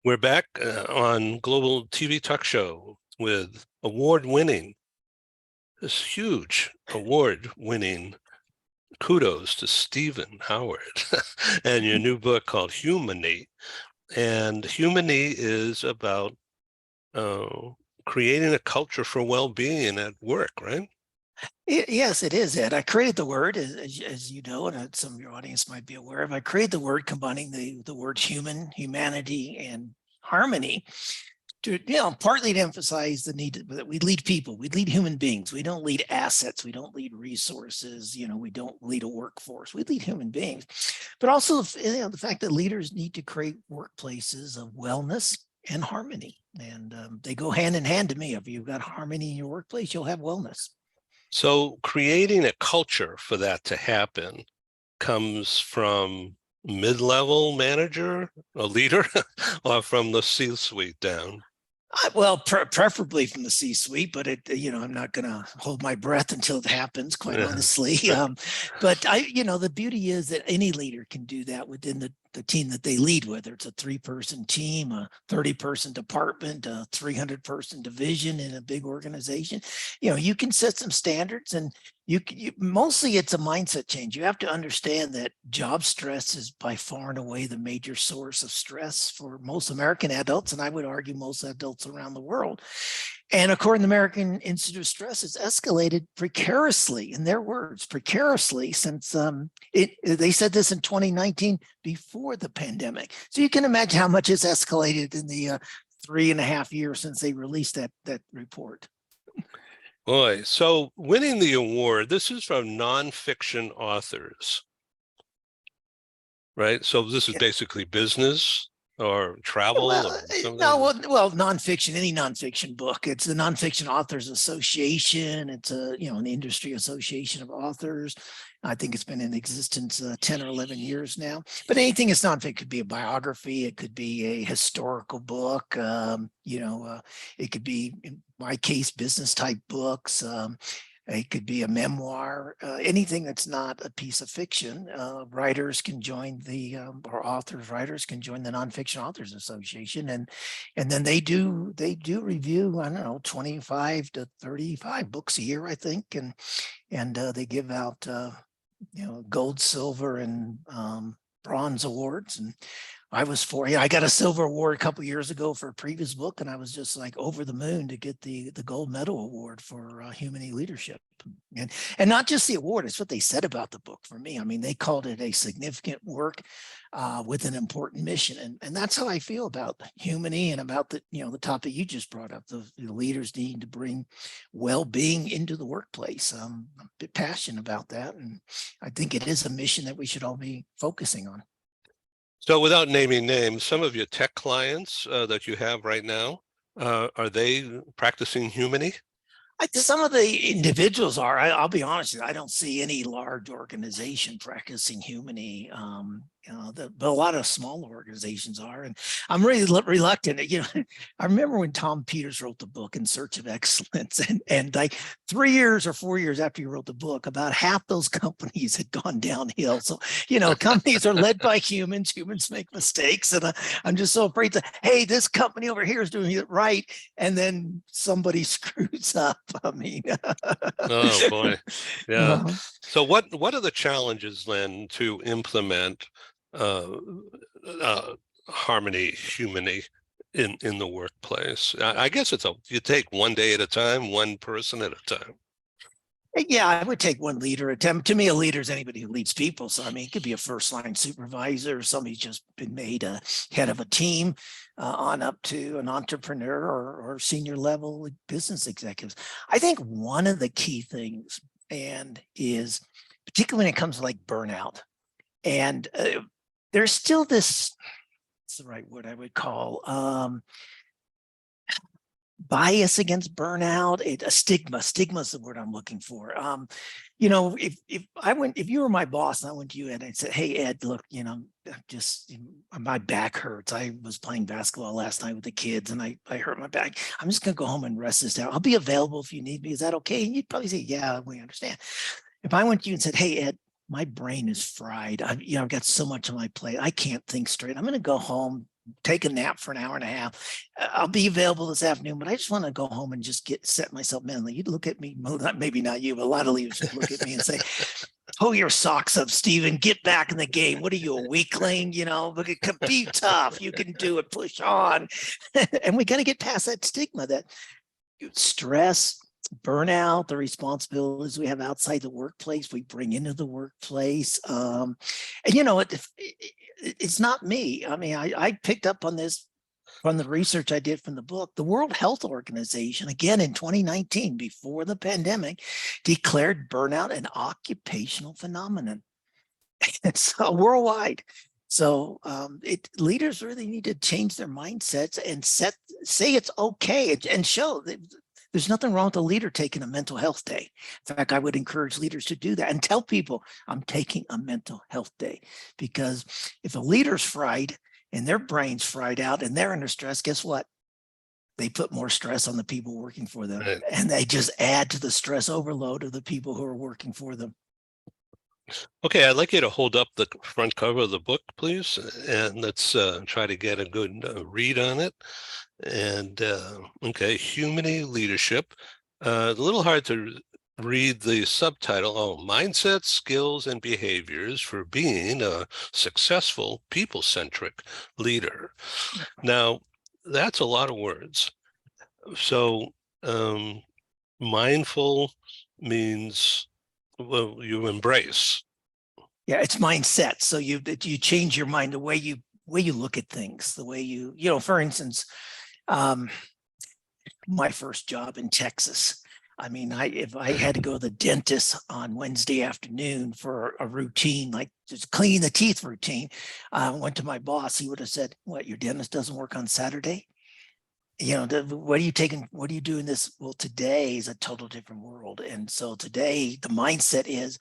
We're back on Global TV Talk Show with this huge award-winning, kudos to Stephen Howard and your new book called HUMONY. And HUMONY is about creating a culture for well-being at work, right? Yes, it is, Ed. I created the word, as you know, and some of your audience might be aware of. I created the word combining the word humanity, and harmony to, partly to emphasize the need that we lead people, we lead human beings. We don't lead assets, we don't lead resources, we don't lead a workforce, we lead human beings. But also, the fact that leaders need to create workplaces of wellness and harmony. And they go hand in hand to me. If you've got harmony in your workplace, you'll have wellness. So creating a culture for that to happen comes from mid-level manager, a leader, or from the C-suite down? Well, preferably from the C-suite, but I'm not going to hold my breath until it happens, quite honestly. But the beauty is that any leader can do that within the team that they lead, whether it's a 3-person team, a 30-person department, a 300-person division in a big organization. You can set some standards, and you mostly it's a mindset change. You have to understand that job stress is by far and away the major source of stress for most American adults, and I would argue most adults around the world. And according to the American Institute of Stress, it's escalated precariously, in their words, precariously, since they said this in 2019 before the pandemic. So you can imagine how much it's escalated in the 3.5 years since they released that report. Boy, so winning the award, this is from nonfiction authors, right? So this is basically business or travel? Well, nonfiction, any nonfiction book. It's the Nonfiction Authors Association. It's an industry association of authors. I think it's been in existence 10 or 11 years now. But anything that's nonfiction, it could be a biography, it could be a historical book, it could be, in my case, business type books. It could be a memoir, anything that's not a piece of fiction. Writers can join writers can join the Nonfiction Authors Association, and then they do review, I don't know, 25 to 35 books a year, I think, and they give out gold, silver, and bronze awards. And I got a silver award a couple of years ago for a previous book, and I was just like over the moon to get the gold medal award for HUMONY leadership. And not just the award, it's what they said about the book for me. I mean, they called it a significant work with an important mission. And that's how I feel about HUMONY and about the topic you just brought up, the leaders needing to bring well-being into the workplace. I'm a bit passionate about that. And I think it is a mission that we should all be focusing on. So without naming names, some of your tech clients that you have right now, are they practicing HUMONY? Some of the individuals are. I'll be honest with you, I don't see any large organization practicing HUMONY. But a lot of small organizations are, and I'm really reluctant. I remember when Tom Peters wrote the book In Search of Excellence, and like 3 years or 4 years after he wrote the book, about half those companies had gone downhill. So companies are led by humans. Humans make mistakes, and I'm just so afraid that, hey, this company over here is doing it right, and then somebody screws up. I mean, oh boy, yeah. So what are the challenges then to implement harmony, HUMONY in the workplace? I guess you take one day at a time, one person at a time. Yeah, I would take one leader at a time. To me, a leader is anybody who leads people. So, I mean, it could be a first-line supervisor, or somebody's just been made a head of a team, on up to an entrepreneur or senior level business executives. I think one of the key things, and is particularly when it comes to like burnout, and there's still this, what's the right word I would call, bias against burnout, a stigma is the word I'm looking for. If you were my boss and I went to you and I said, hey, Ed, look, my back hurts. I was playing basketball last night with the kids and I hurt my back. I'm just going to go home and rest this down. I'll be available if you need me. Is that okay? And you'd probably say, yeah, we understand. If I went to you and said, hey, Ed, my brain is fried. I've got so much on my plate. I can't think straight. I'm going to go home, take a nap for an hour and a half. I'll be available this afternoon, but I just want to go home and just set myself mentally. You'd look at me, maybe not you, but a lot of leaders would look at me and say, pull your socks up, Steven, get back in the game. What are you, a weakling? But it could be tough. You can do it, push on. And we got to get past that stigma that stress, burnout, the responsibilities we have outside the workplace, we bring into the workplace. And it's not me. I mean, I picked up on this from the research I did from the book. The World Health Organization, again in 2019, before the pandemic, declared burnout an occupational phenomenon. It's worldwide. So leaders really need to change their mindsets and say it's okay and show that there's nothing wrong with a leader taking a mental health day. In fact, I would encourage leaders to do that and tell people, I'm taking a mental health day. Because if a leader's fried and their brain's fried out and they're under stress, guess what? They put more stress on the people working for them. Right. And they just add to the stress overload of the people who are working for them. Okay, I'd like you to hold up the front cover of the book, please, and let's try to get a good read on it. And okay, HUMONY Leadership. A little hard to read the subtitle. Oh, Mindset, Skills, and Behaviors for Being a Successful People-Centric Leader. Now, that's a lot of words. So mindful means, well, you embrace. Yeah, it's mindset. So you change your mind, the way you look at things, the way you for instance, my first job in Texas. I mean, if I had to go to the dentist on Wednesday afternoon for a routine, like just clean the teeth routine, went to my boss, he would have said, "What, your dentist doesn't work on Saturday? What are you taking? What are you doing this?" Well, today is a total different world. And so today the mindset is,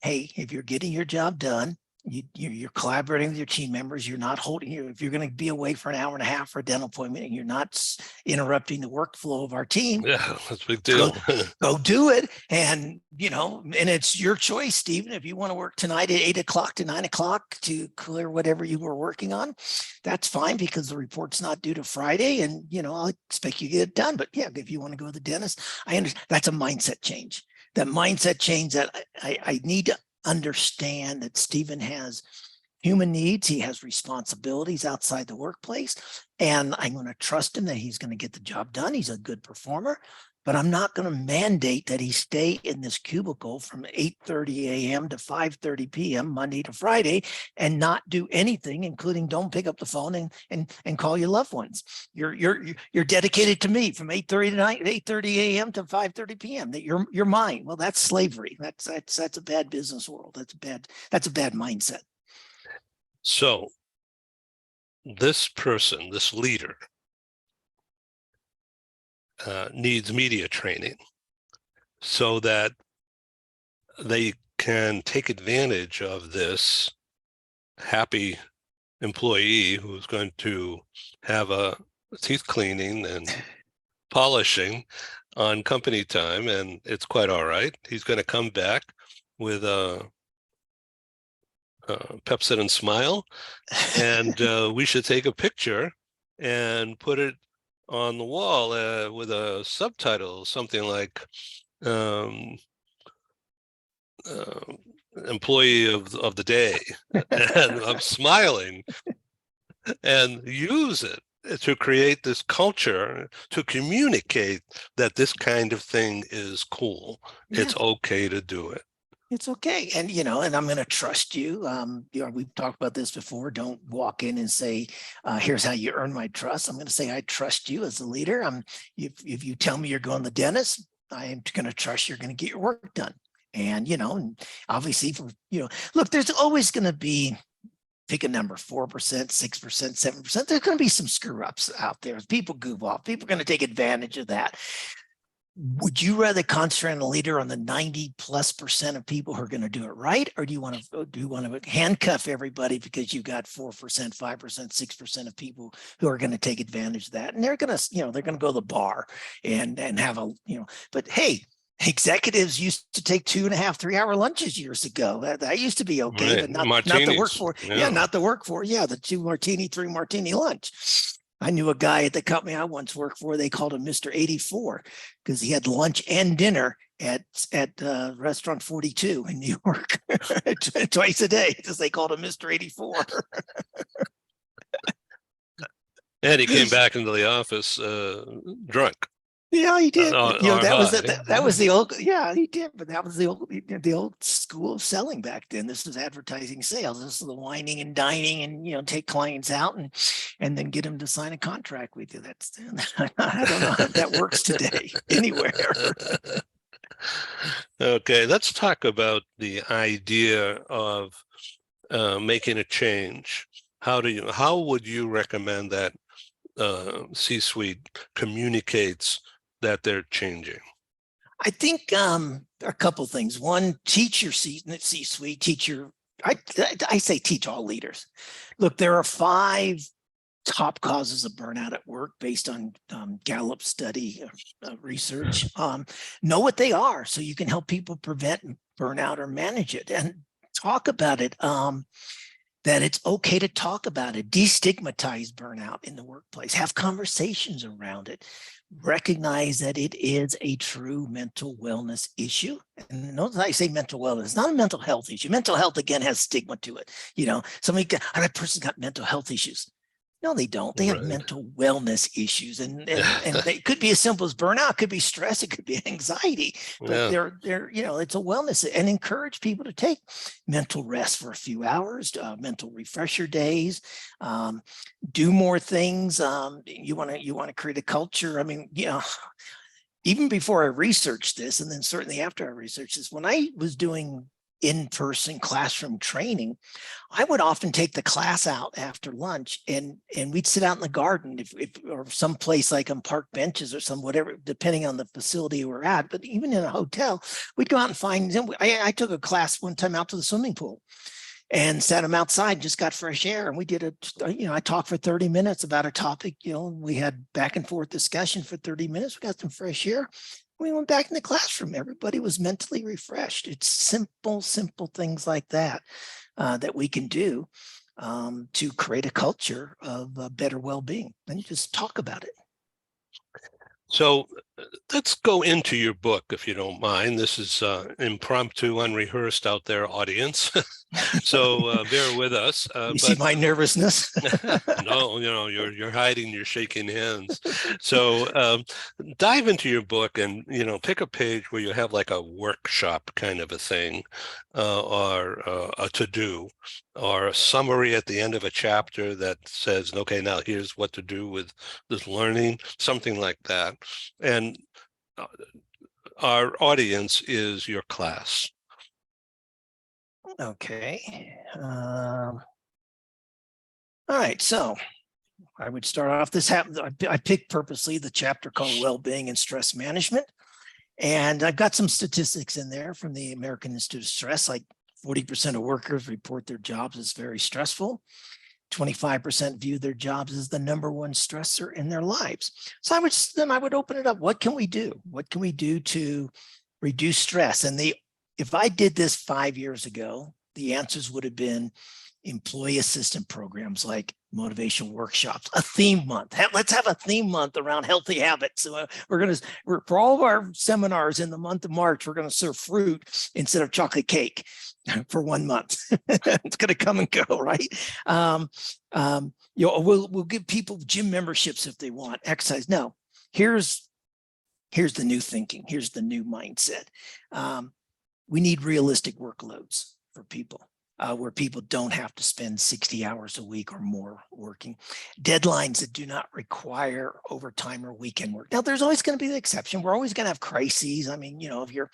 hey, if you're getting your job done, you're collaborating with your team members, you're not holding you. If you're going to be away for an hour and a half for a dental appointment and you're not interrupting the workflow of our team, yeah, that's a big deal. Go do it. And, and it's your choice, Stephen. If you want to work tonight at 8 o'clock to 9 o'clock to clear whatever you were working on, that's fine because the report's not due to Friday. And, I'll expect you to get it done. But yeah, if you want to go to the dentist, I understand that's a mindset change. That mindset change that I need to understand that Stephen has human needs. He has responsibilities outside the workplace, and I'm going to trust him that he's going to get the job done. He's a good performer, but I'm not going to mandate that he stay in this cubicle from 8:30 a.m. to 5:30 p.m. Monday to Friday and not do anything, including don't pick up the phone and call your loved ones. You're dedicated to me from 8:30 a.m. to 5:30 p.m. That you're mine. Well, that's slavery. That's a bad business world. That's a bad mindset. So this person, this leader, needs media training so that they can take advantage of this happy employee who's going to have a teeth cleaning and polishing on company time, and it's quite all right. He's going to come back with a Pepsi and smile, and we should take a picture and put it on the wall with a subtitle, something like employee of the day, and I'm smiling, and use it to create this culture, to communicate that this kind of thing is cool. Yeah. It's okay to do it. It's okay. And, and I'm going to trust you. We've talked about this before. Don't walk in and say, here's how you earn my trust. I'm going to say, I trust you as a leader. If you tell me you're going to the dentist, I am going to trust you're going to get your work done. And, and obviously, look, there's always going to be, pick a number, 4%, 6%, 7%. There's going to be some screw ups out there. People goof off. People are going to take advantage of that. Would you rather concentrate on a leader on the 90+% of people who are going to do it right, or do you want to handcuff everybody because you've got 4%, 5%, 6% of people who are going to take advantage of that, and they're going to, they're going to go to the bar and have a, but hey, Executives used to take 2.5, 3 hour lunches years ago. That used to be okay, Right. but not the Martinis. workforce. Yeah, Yeah. not the workforce. Yeah, the 2 martini, 3 martini lunch. I knew a guy at the company I once worked for. They called him Mr. 84 because he had lunch and dinner at restaurant 42 in New York twice a day because they called him Mr. 84. And he came back into the office drunk Yeah, he did. But, or that was high. that was the old. Yeah, he did. But that was the old school of selling back then. This was advertising sales. This is the whining and dining, and take clients out and then get them to sign a contract with you. That's I don't know if that works today anywhere. Okay, let's talk about the idea of making a change. How would you recommend that C-suite communicates that they're changing? I think a couple things. One, teach your C-suite, teach your. I say teach all leaders. Look, there are 5 top causes of burnout at work based on Gallup study research. Know what they are so you can help people prevent burnout or manage it, and talk about it. That it's okay to talk about it, destigmatize burnout in the workplace, have conversations around it, recognize that it is a true mental wellness issue. And notice I say mental wellness, it's not a mental health issue. Mental health, again, has stigma to it. That person's got mental health issues. No, they don't. They have Right. mental wellness issues, and they could be as simple as burnout, could be stress, it could be anxiety, but Yeah. they're it's a wellness, and encourage people to take mental rest for a few hours, mental refresher days, do more things. You want to create a culture. I mean, even before I researched this, and then certainly after I researched this, when I was doing in-person classroom training, I would often take the class out after lunch, and we'd sit out in the garden if or someplace like on park benches or some whatever, depending on the facility we're at. But even in a hotel, we'd go out and find them. I took a class one time out to the swimming pool and sat them outside, just got fresh air. And we did I talked for 30 minutes about a topic, we had back and forth discussion for 30 minutes. We got some fresh air. We went back in the classroom. Everybody was mentally refreshed. It's simple things like that that we can do to create a culture of better well-being, and just talk about it. So let's go into your book, if you don't mind. This is impromptu, unrehearsed out there, audience. So bear with us. You see my nervousness? No, you're hiding, you're shaking hands. So dive into your book and pick a page where you have like a workshop kind of a thing, or a to-do, or a summary at the end of a chapter that says, okay, now here's what to do with this learning, something like that. And our audience is your class. Okay. All right. So I would start off this. I picked purposely the chapter called Well-Being and Stress Management. And I've got some statistics in there from the American Institute of Stress, like 40% of workers report their jobs as very stressful. 25% view their jobs as the number one stressor in their lives. So I would open it up. What can we do? What can we do to reduce stress? And if I did this 5 years ago, the answers would have been employee assistance programs like motivational workshops, a theme month. Let's have a theme month around healthy habits. So for all of our seminars in the month of March, we're going to serve fruit instead of chocolate cake for 1 month. It's going to come and go, right? We'll give people gym memberships if they want exercise. No, here's the new thinking. Here's the new mindset. We need realistic workloads for people. Where people don't have to spend 60 hours a week or more working. Deadlines that do not require overtime or weekend work. Now, there's always going to be the exception. We're always going to have crises. I mean, if your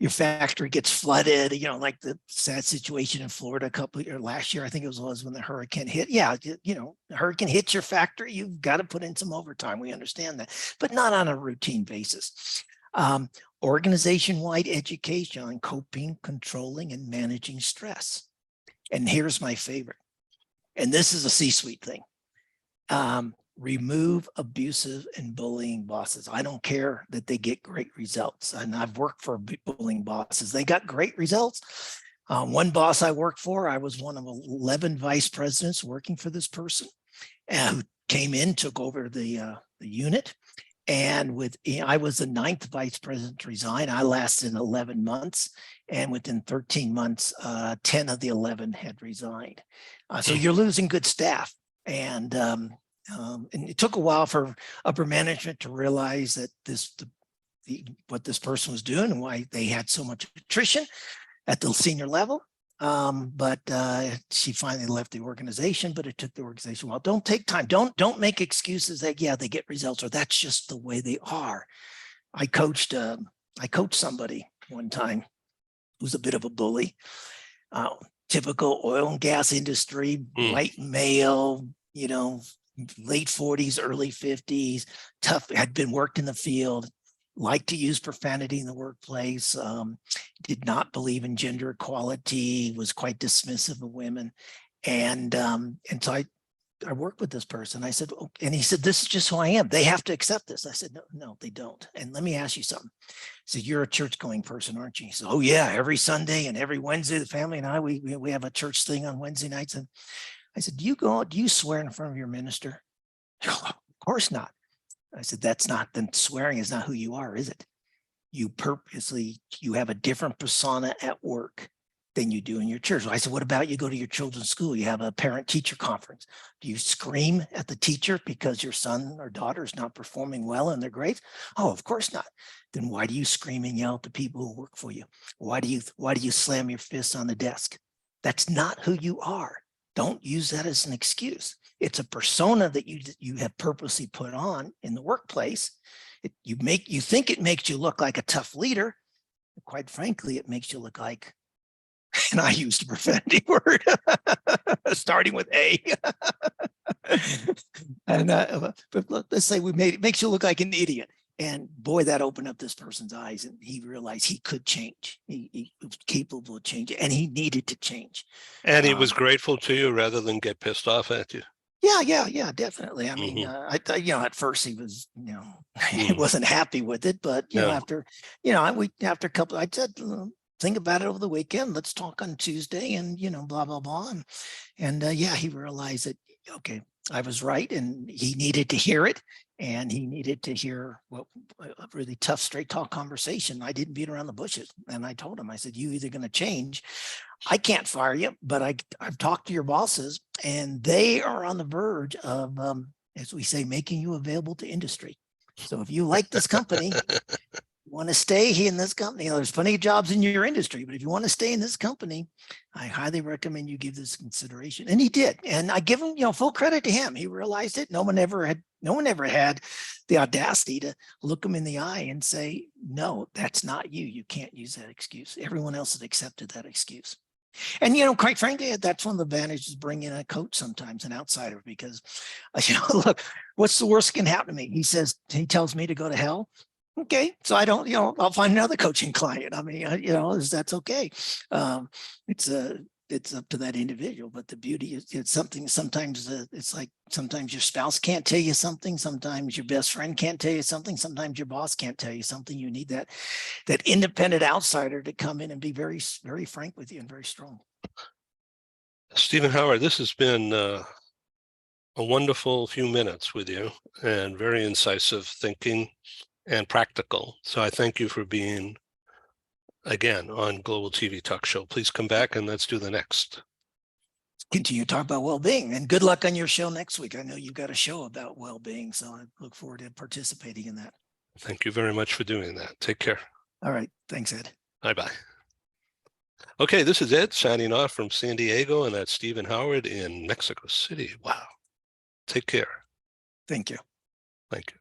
factory gets flooded, like the sad situation in Florida last year, I think it was when the hurricane hit. Yeah, the hurricane hits your factory, you've got to put in some overtime. We understand that, but not on a routine basis. Organization-wide education on coping, controlling, and managing stress. And here's my favorite. And this is a C-suite thing. remove abusive and bullying bosses. I don't care that they get great results. And I've worked for bullying bosses. They got great results. One boss I worked for, I was one of 11 vice presidents working for this person who came in, took over the unit. And I was the 9th vice president to resign. I lasted 11 months. And within 13 months, 10 of the 11 had resigned. So you're losing good staff. And it took a while for upper management to realize that what this person was doing and why they had so much attrition at the senior level. But she finally left the organization, but it took the organization. Well, don't take time. Don't make excuses that, yeah, they get results or that's just the way they are. I coached somebody one time who's a bit of a bully, typical oil and gas industry, white male, late 40s, early 50s, tough, had been worked in the field, liked to use profanity in the workplace, did not believe in gender equality, was quite dismissive of women. And so I worked with this person. I said, oh, and he said, this is just who I am. They have to accept this. I said, no, they don't. And let me ask you something. I said, you're a church going person, aren't you? He said, oh yeah, every Sunday and every Wednesday, the family and I, we have a church thing on Wednesday nights. And I said, do you swear in front of your minister? Of course not. I said, then swearing is not who you are, is it? You have a different persona at work than you do in your church. I said, what about you go to your children's school? You have a parent-teacher conference. Do you scream at the teacher because your son or daughter is not performing well in their grades? Oh, of course not. Then why do you scream and yell at the people who work for you? Why do you slam your fists on the desk? That's not who you are. Don't use that as an excuse. It's a persona that you have purposely put on in the workplace. You think it makes you look like a tough leader. Quite frankly, it makes you look like, and I used a profanity word, starting with A. And but let's say it makes you look like an idiot. And boy, that opened up this person's eyes, and he realized he could change. He was capable of changing, and he needed to change. And he was grateful to you rather than get pissed off at you. Yeah, definitely. I mean, at first he was, he wasn't happy with it, but after a couple, I said, think about it over the weekend. Let's talk on Tuesday, and blah blah blah, and he realized that okay, I was right, and he needed to hear it, and he needed to hear a really tough, straight talk conversation. I didn't beat around the bushes, and I told him, I said, you either going to change. I can't fire you, but I've talked to your bosses, and they are on the verge of, as we say, making you available to industry. So if you like this company, you want to stay here in this company, there's plenty of jobs in your industry, but if you want to stay in this company, I highly recommend you give this consideration. And he did. And I give him, full credit to him. He realized it. No one ever had the audacity to look him in the eye and say, no, that's not you. You can't use that excuse. Everyone else has accepted that excuse. And, quite frankly, that's one of the advantages of bringing in a coach sometimes, an outsider, because, look, what's the worst that can happen to me? He tells me to go to hell. Okay, so I don't, I'll find another coaching client. I mean, that's okay. It's up to that individual, but the beauty is it's something, sometimes it's like, sometimes your spouse can't tell you something. Sometimes your best friend can't tell you something. Sometimes your boss can't tell you something. You need that independent outsider to come in and be very, very frank with you and very strong. Stephen Howard, this has been a wonderful few minutes with you, and very incisive thinking and practical. So I thank you for being again on Global TV Talk Show. Please come back and let's do the next. Continue to talk about well-being, and good luck on your show next week. I know you've got a show about well-being, so I look forward to participating in that. Thank you very much for doing that. Take care. All right. Thanks, Ed. Bye-bye. Okay, this is Ed signing off from San Diego, and that's Stephen Howard in Mexico City. Wow. Take care. Thank you. Thank you.